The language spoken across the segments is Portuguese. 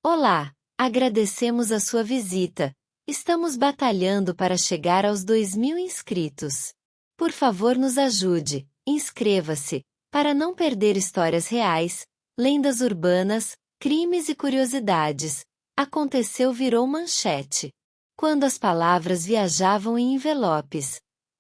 Olá, agradecemos a sua visita. Estamos batalhando para chegar aos 2.000 inscritos. Por favor, nos ajude, inscreva-se, para não perder histórias reais, lendas urbanas, crimes e curiosidades. Aconteceu virou manchete. Quando as palavras viajavam em envelopes.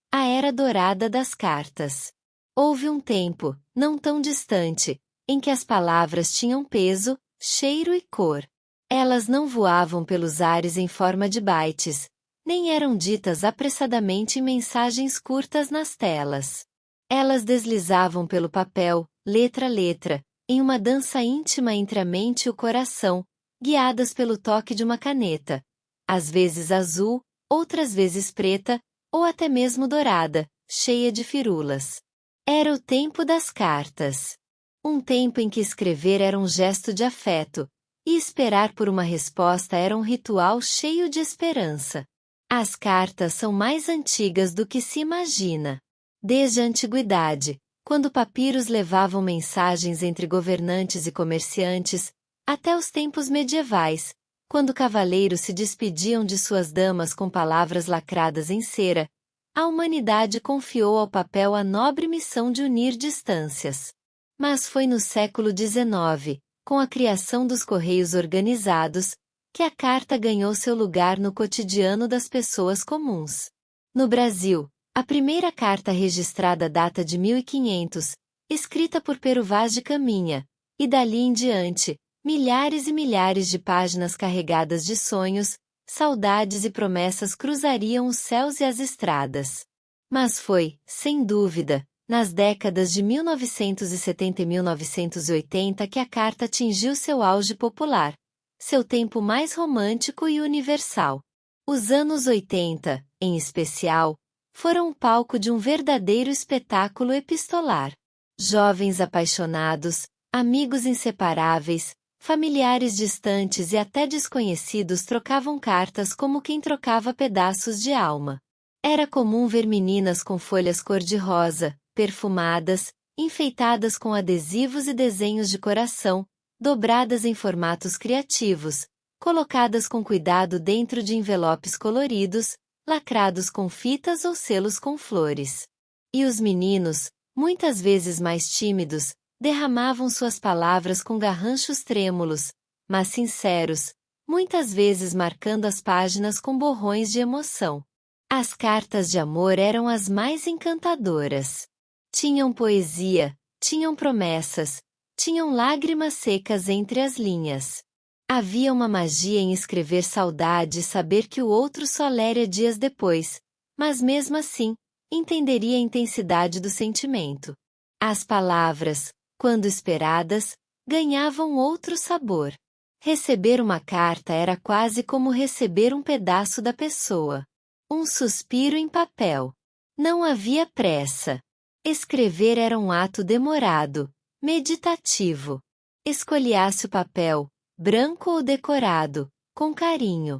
A era dourada das cartas. Houve um tempo, não tão distante, em que as palavras tinham peso, cheiro e cor. Elas não voavam pelos ares em forma de bytes, nem eram ditas apressadamente em mensagens curtas nas telas. Elas deslizavam pelo papel, letra a letra, em uma dança íntima entre a mente e o coração, guiadas pelo toque de uma caneta, às vezes azul, outras vezes preta, ou até mesmo dourada, cheia de firulas. Era o tempo das cartas. Um tempo em que escrever era um gesto de afeto, e esperar por uma resposta era um ritual cheio de esperança. As cartas são mais antigas do que se imagina. Desde a antiguidade, quando papiros levavam mensagens entre governantes e comerciantes, até os tempos medievais, quando cavaleiros se despediam de suas damas com palavras lacradas em cera, a humanidade confiou ao papel a nobre missão de unir distâncias. Mas foi no século XIX, com a criação dos correios organizados, que a carta ganhou seu lugar no cotidiano das pessoas comuns. No Brasil, a primeira carta registrada data de 1500, escrita por Pero Vaz de Caminha, e dali em diante, milhares e milhares de páginas carregadas de sonhos, saudades e promessas cruzariam os céus e as estradas. Mas foi, sem dúvida, nas décadas de 1970 e 1980 que a carta atingiu seu auge popular, seu tempo mais romântico e universal. Os anos 80, em especial, foram o palco de um verdadeiro espetáculo epistolar. Jovens apaixonados, amigos inseparáveis, familiares distantes e até desconhecidos trocavam cartas como quem trocava pedaços de alma. Era comum ver meninas com folhas cor-de-rosa, perfumadas, enfeitadas com adesivos e desenhos de coração, dobradas em formatos criativos, colocadas com cuidado dentro de envelopes coloridos, lacrados com fitas ou selos com flores. E os meninos, muitas vezes mais tímidos, derramavam suas palavras com garranchos trêmulos, mas sinceros, muitas vezes marcando as páginas com borrões de emoção. As cartas de amor eram as mais encantadoras. Tinham poesia, tinham promessas, tinham lágrimas secas entre as linhas. Havia uma magia em escrever saudade e saber que o outro só leria dias depois, mas mesmo assim, entenderia a intensidade do sentimento. As palavras, quando esperadas, ganhavam outro sabor. Receber uma carta era quase como receber um pedaço da pessoa. Um suspiro em papel. Não havia pressa. Escrever era um ato demorado, meditativo. Escolhia-se o papel, branco ou decorado, com carinho.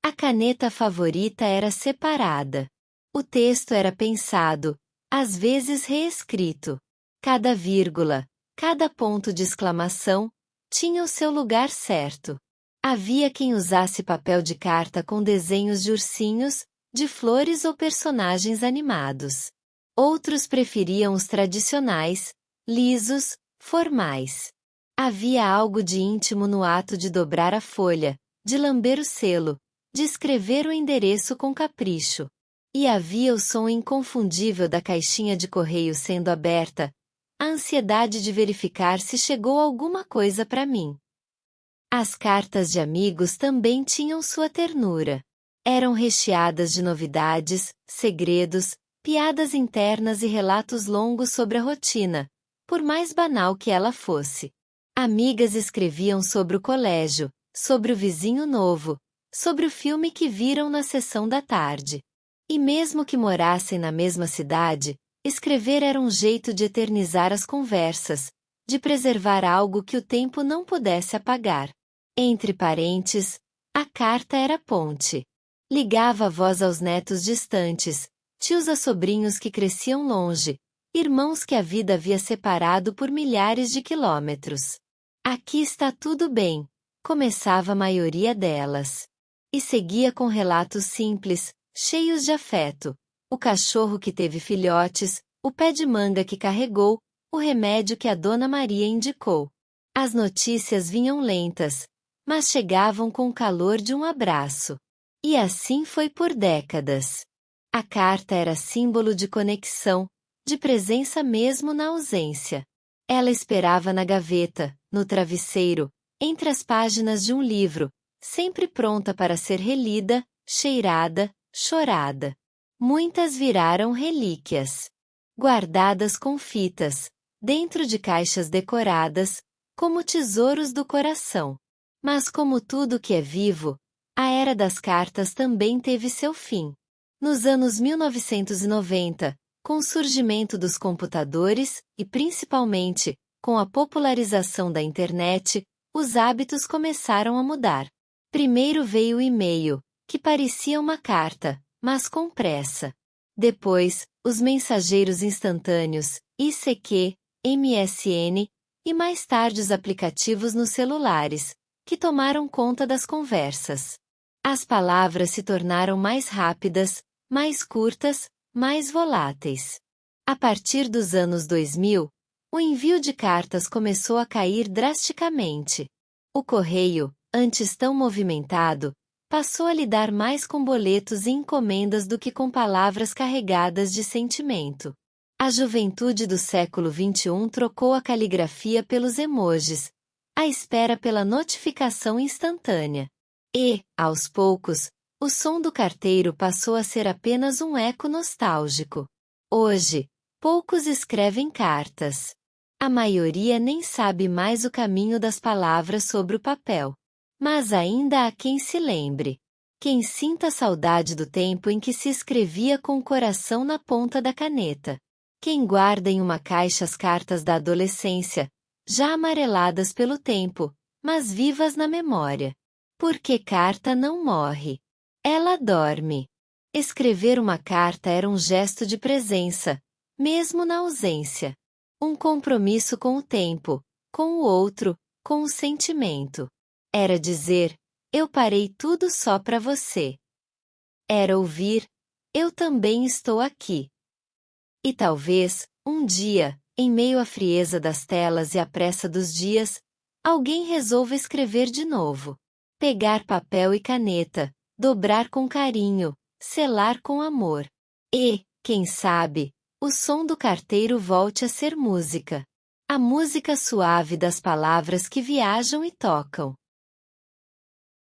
A caneta favorita era separada. O texto era pensado, às vezes reescrito. Cada vírgula, cada ponto de exclamação, tinha o seu lugar certo. Havia quem usasse papel de carta com desenhos de ursinhos, de flores ou personagens animados. Outros preferiam os tradicionais, lisos, formais. Havia algo de íntimo no ato de dobrar a folha, de lamber o selo, de escrever o endereço com capricho. E havia o som inconfundível da caixinha de correio sendo aberta, a ansiedade de verificar se chegou alguma coisa para mim. As cartas de amigos também tinham sua ternura. Eram recheadas de novidades, segredos, piadas internas e relatos longos sobre a rotina, por mais banal que ela fosse. Amigas escreviam sobre o colégio, sobre o vizinho novo, sobre o filme que viram na sessão da tarde. E mesmo que morassem na mesma cidade, escrever era um jeito de eternizar as conversas, de preservar algo que o tempo não pudesse apagar. Entre parentes, a carta era ponte. Ligava a voz aos netos distantes, tios a sobrinhos que cresciam longe, irmãos que a vida havia separado por milhares de quilômetros. Aqui está tudo bem. começava a maioria delas. E seguia com relatos simples, cheios de afeto. O cachorro que teve filhotes, o pé de manga que carregou, o remédio que a Dona Maria indicou. As notícias vinham lentas, mas chegavam com o calor de um abraço. E assim foi por décadas. A carta era símbolo de conexão, de presença mesmo na ausência. Ela esperava na gaveta, no travesseiro, entre as páginas de um livro, sempre pronta para ser relida, cheirada, chorada. Muitas viraram relíquias. Guardadas com fitas, dentro de caixas decoradas, como tesouros do coração. Mas como tudo que é vivo, a era das cartas também teve seu fim. Nos anos 1990, com o surgimento dos computadores e, principalmente, com a popularização da internet, os hábitos começaram a mudar. Primeiro veio o e-mail, que parecia uma carta, mas com pressa. Depois, os mensageiros instantâneos, ICQ, MSN, e mais tarde os aplicativos nos celulares, que tomaram conta das conversas. As palavras se tornaram mais rápidas, mais curtas, mais voláteis. A partir dos anos 2000, o envio de cartas começou a cair drasticamente. O correio, antes tão movimentado, passou a lidar mais com boletos e encomendas do que com palavras carregadas de sentimento. A juventude do século XXI trocou a caligrafia pelos emojis, à espera pela notificação instantânea. E, aos poucos, o som do carteiro passou a ser apenas um eco nostálgico. Hoje, poucos escrevem cartas. A maioria nem sabe mais o caminho das palavras sobre o papel. Mas ainda há quem se lembre. Quem sinta saudade do tempo em que se escrevia com o coração na ponta da caneta. Quem guarda em uma caixa as cartas da adolescência, já amareladas pelo tempo, mas vivas na memória. Porque carta não morre. Ela dorme. Escrever uma carta era um gesto de presença, mesmo na ausência. Um compromisso com o tempo, com o outro, com o sentimento. Era dizer, eu parei tudo só para você. Era ouvir, eu também estou aqui. E talvez, um dia, em meio à frieza das telas e à pressa dos dias, alguém resolva escrever de novo. Pegar papel e caneta, dobrar com carinho, selar com amor. E, quem sabe, o som do carteiro volte a ser música. A música suave das palavras que viajam e tocam.